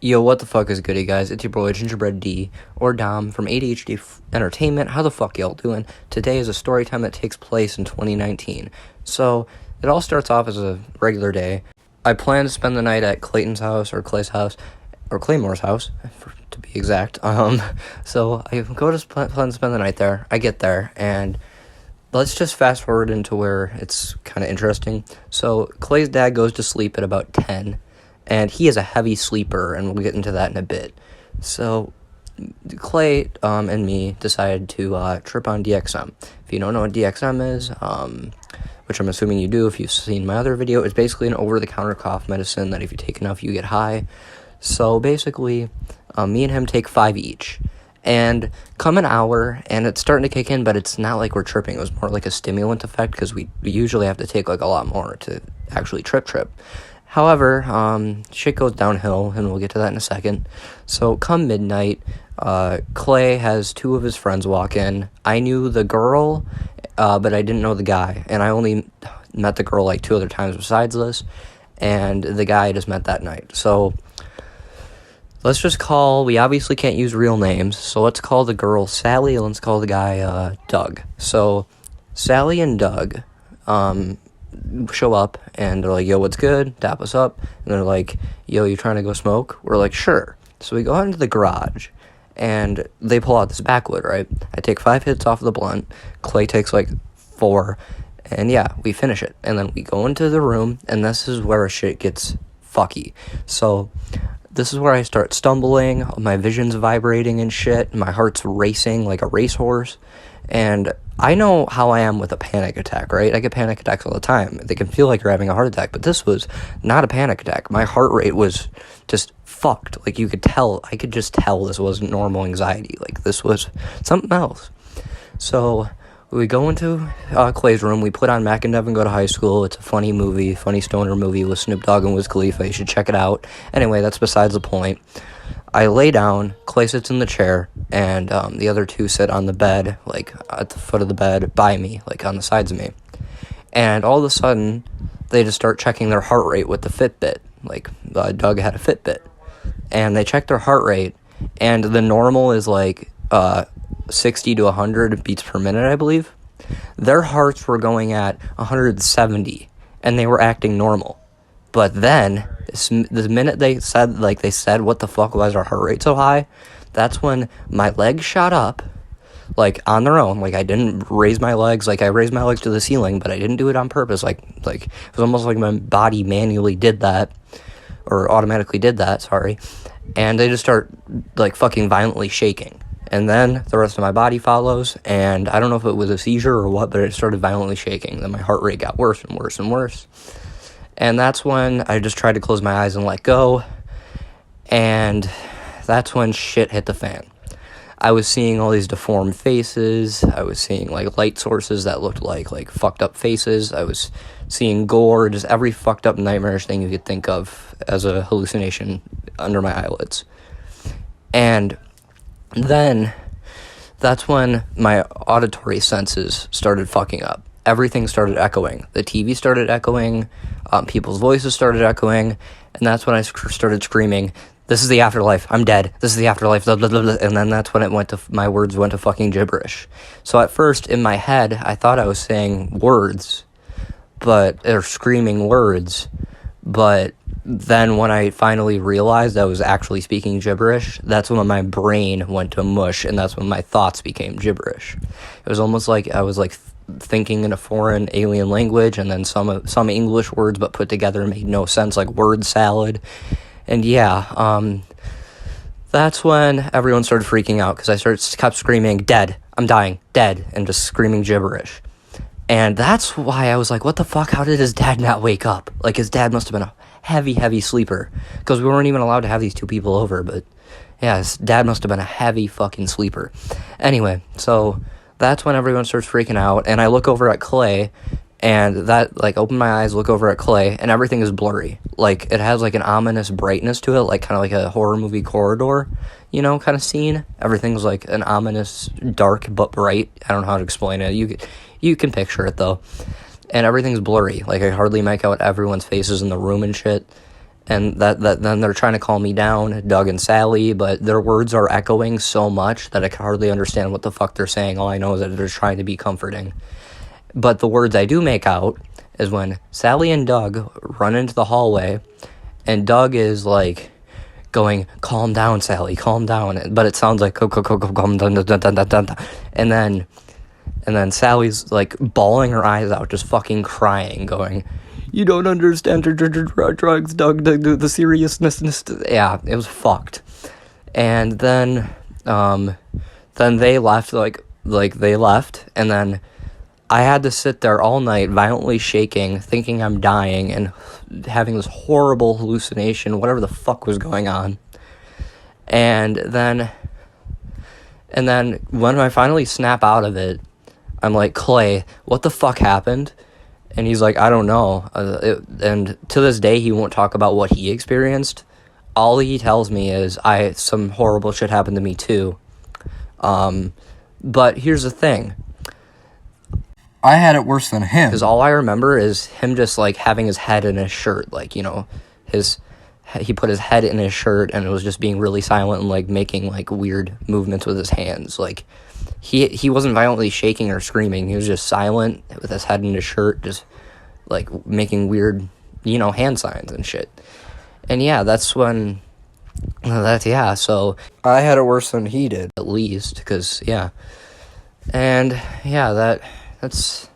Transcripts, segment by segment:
Yo, what the fuck is goody, guys? It's your boy Gingerbread D, or Dom, from ADHD Entertainment. How the fuck y'all doing? Today is a story time that takes place in 2019. So, it all starts off as a regular day. I plan to spend the night at Clayton's house, or Clay's house, or Claymore's house, to be exact. So I go to plan to spend the night there. I get there, and let's just fast forward into where it's kind of interesting. So, Clay's dad goes to sleep at about 10. And he is a heavy sleeper, and we'll get into that in a bit. So, Clay and me decided to trip on DXM. If you don't know what DXM is, which I'm assuming you do if you've seen my other video, it's basically an over-the-counter cough medicine that if you take enough, you get high. So, basically, me and him take 5 each. And come an hour, and it's starting to kick in, but it's not like we're tripping. It was more like a stimulant effect, because we usually have to take, like, a lot more to actually trip. However, shit goes downhill, and we'll get to that in a second. So, come midnight, Clay has 2 of his friends walk in. I knew the girl, but I didn't know the guy, and I only met the girl, like, 2 other times besides this, and the guy I just met that night. So, let's just call, we obviously can't use real names, so let's call the girl Sally, and let's call the guy, Doug. So, Sally and Doug, show up, and they're like, yo, what's good? Dap us up. And they're like, yo, you trying to go smoke? We're like, sure. So we go out into the garage, and they pull out this backwood, right? I take 5 hits off of the blunt. Clay takes, like, 4. And yeah, we finish it. And then we go into the room, and this is where shit gets fucky. So this is where I start stumbling, my vision's vibrating and shit, my heart's racing like a racehorse, and I know how I am with a panic attack, right? I get panic attacks all the time. They can feel like you're having a heart attack, but this was not a panic attack. My heart rate was just fucked. Like, you could tell, I could just tell this wasn't normal anxiety. Like, this was something else. So we go into Clay's room. We put on Mac and Devin Go to High School. It's a funny movie, funny stoner movie with Snoop Dogg and Wiz Khalifa. You should check it out. Anyway, that's besides the point. I lay down, Clay sits in the chair, and the other 2 sit on the bed, like, at the foot of the bed, by me, like, on the sides of me. And all of a sudden, they just start checking their heart rate with the Fitbit. Like, Doug had a Fitbit. And they check their heart rate, and the normal is, like, 60 to 100 beats per minute, I believe. Their hearts were going at 170, and they were acting normal. But then, the minute they said, what the fuck, why is our heart rate so high? That's when my legs shot up, like, on their own. Like, I didn't raise my legs. Like, I raised my legs to the ceiling, but I didn't do it on purpose. Like, it was almost like my body manually did that, or automatically did that, sorry. And they just start, like, fucking violently shaking. And then the rest of my body follows, and I don't know if it was a seizure or what, but it started violently shaking. Then my heart rate got worse and worse and worse. And that's when I just tried to close my eyes and let go, and that's when shit hit the fan. I was seeing all these deformed faces. I was seeing, like, light sources that looked like fucked up faces. I was seeing gore, just every fucked up nightmarish thing you could think of as a hallucination under my eyelids. And then that's when my auditory senses started fucking up. Everything started echoing. The TV started echoing, people's voices started echoing, and that's when I started screaming, this is the afterlife, I'm dead, this is the afterlife, blah, blah, blah, blah. And then that's when my words went to fucking gibberish. So at first, in my head, I thought I was saying words, or screaming words, but then when I finally realized I was actually speaking gibberish, that's when my brain went to mush, and that's when my thoughts became gibberish. It was almost like I was, like, thinking in a foreign alien language, and then some English words but put together made no sense, like word salad. And yeah, that's when everyone started freaking out, because I kept screaming, dead, I'm dying, dead, and just screaming gibberish. And that's why I was like, what the fuck, how did his dad not wake up? Like, his dad must have been a heavy sleeper, because we weren't even allowed to have these 2 people over, but yeah, his dad must have been a heavy fucking sleeper. Anyway, so that's when everyone starts freaking out, and I look over at Clay, and that, like, open my eyes, look over at Clay, and everything is blurry. Like, it has, like, an ominous brightness to it, like, kind of like a horror movie corridor, you know, kind of scene. Everything's, like, an ominous, dark, but bright. I don't know how to explain it. You can picture it, though. And everything's blurry. Like, I hardly make out everyone's faces in the room and shit. and that then they're trying to calm me down, Doug and Sally, but their words are echoing so much that I can hardly understand what the fuck they're saying. All I know is that they're trying to be comforting. But the words I do make out is when Sally and Doug run into the hallway, and Doug is like going, "Calm down, Sally, calm down," but it sounds like calm down, and then Sally's like bawling her eyes out, just fucking crying, going, "You don't understand drugs, Doug, the seriousness." Yeah, it was fucked. And then they left, like they left, and then I had to sit there all night, violently shaking, thinking I'm dying, and having this horrible hallucination, whatever the fuck was going on. And then when I finally snap out of it, I'm like, "Clay, what the fuck happened?" And he's like, "I don't know." And to this day, he won't talk about what he experienced. All he tells me is, some horrible shit happened to me too. But here's the thing. I had it worse than him. Because all I remember is him just, like, having his head in his shirt. Like, you know, he put his head in his shirt and it was just being really silent and, like, making, like, weird movements with his hands. Like, he wasn't violently shaking or screaming. He was just silent with his head in his shirt, just, like, making weird, you know, hand signs and shit. And, yeah, so I had it worse than he did, at least, because, yeah. And, yeah, that's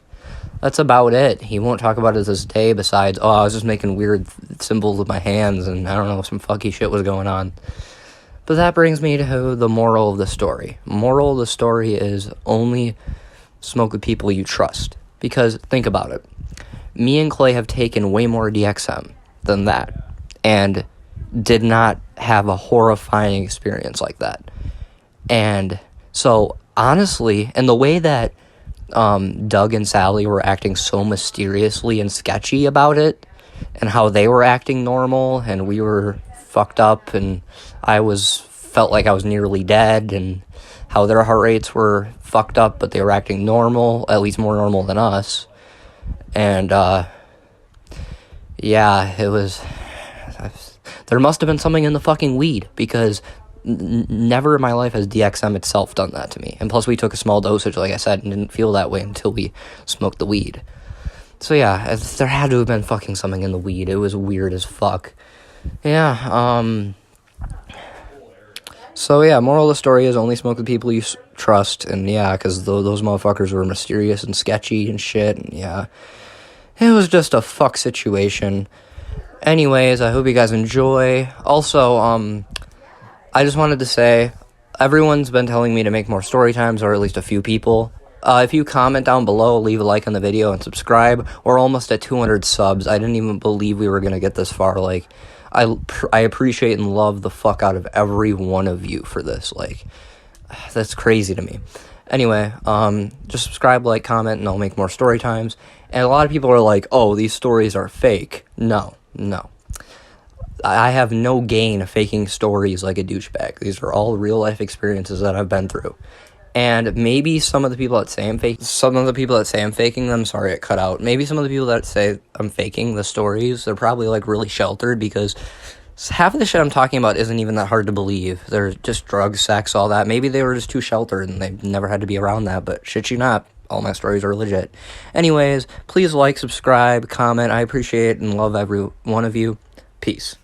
about it. He won't talk about it this day besides, I was just making weird symbols with my hands and I don't know, some fucky shit was going on. But that brings me to the moral of the story. Moral of the story is only smoke with people you trust. Because think about it. Me and Clay have taken way more DXM than that and did not have a horrifying experience like that. And so honestly, and the way that Doug and Sally were acting so mysteriously and sketchy about it, and how they were acting normal, and we were fucked up, and felt like I was nearly dead, and how their heart rates were fucked up, but they were acting normal, at least more normal than us. And, yeah, it was, there must have been something in the fucking weed, because never in my life has DXM itself done that to me. And plus we took a small dosage, like I said, and didn't feel that way until we smoked the weed. So yeah, there had to have been fucking something in the weed. It was weird as fuck. Yeah, so yeah, moral of the story is only smoke with people you trust. And yeah, because those motherfuckers were mysterious and sketchy and shit. And yeah, it was just a fuck situation. Anyways, I hope you guys enjoy. Also, I just wanted to say, everyone's been telling me to make more story times, or at least a few people. If you comment down below, leave a like on the video, and subscribe. We're almost at 200 subs. I didn't even believe we were going to get this far. Like, I appreciate and love the fuck out of every one of you for this. Like, that's crazy to me. Anyway, just subscribe, like, comment, and I'll make more story times. And a lot of people are like, "Oh, these stories are fake." No. I have no gain faking stories like a douchebag. These are all real life experiences that I've been through. And maybe some of the people that say I'm faking them, sorry, it cut out. Maybe some of the people that say I'm faking the stories, they're probably like really sheltered, because half of the shit I'm talking about isn't even that hard to believe. They're just drugs, sex, all that. Maybe they were just too sheltered and they never had to be around that, but shit you not, all my stories are legit. Anyways, please like, subscribe, comment. I appreciate and love every one of you. Peace.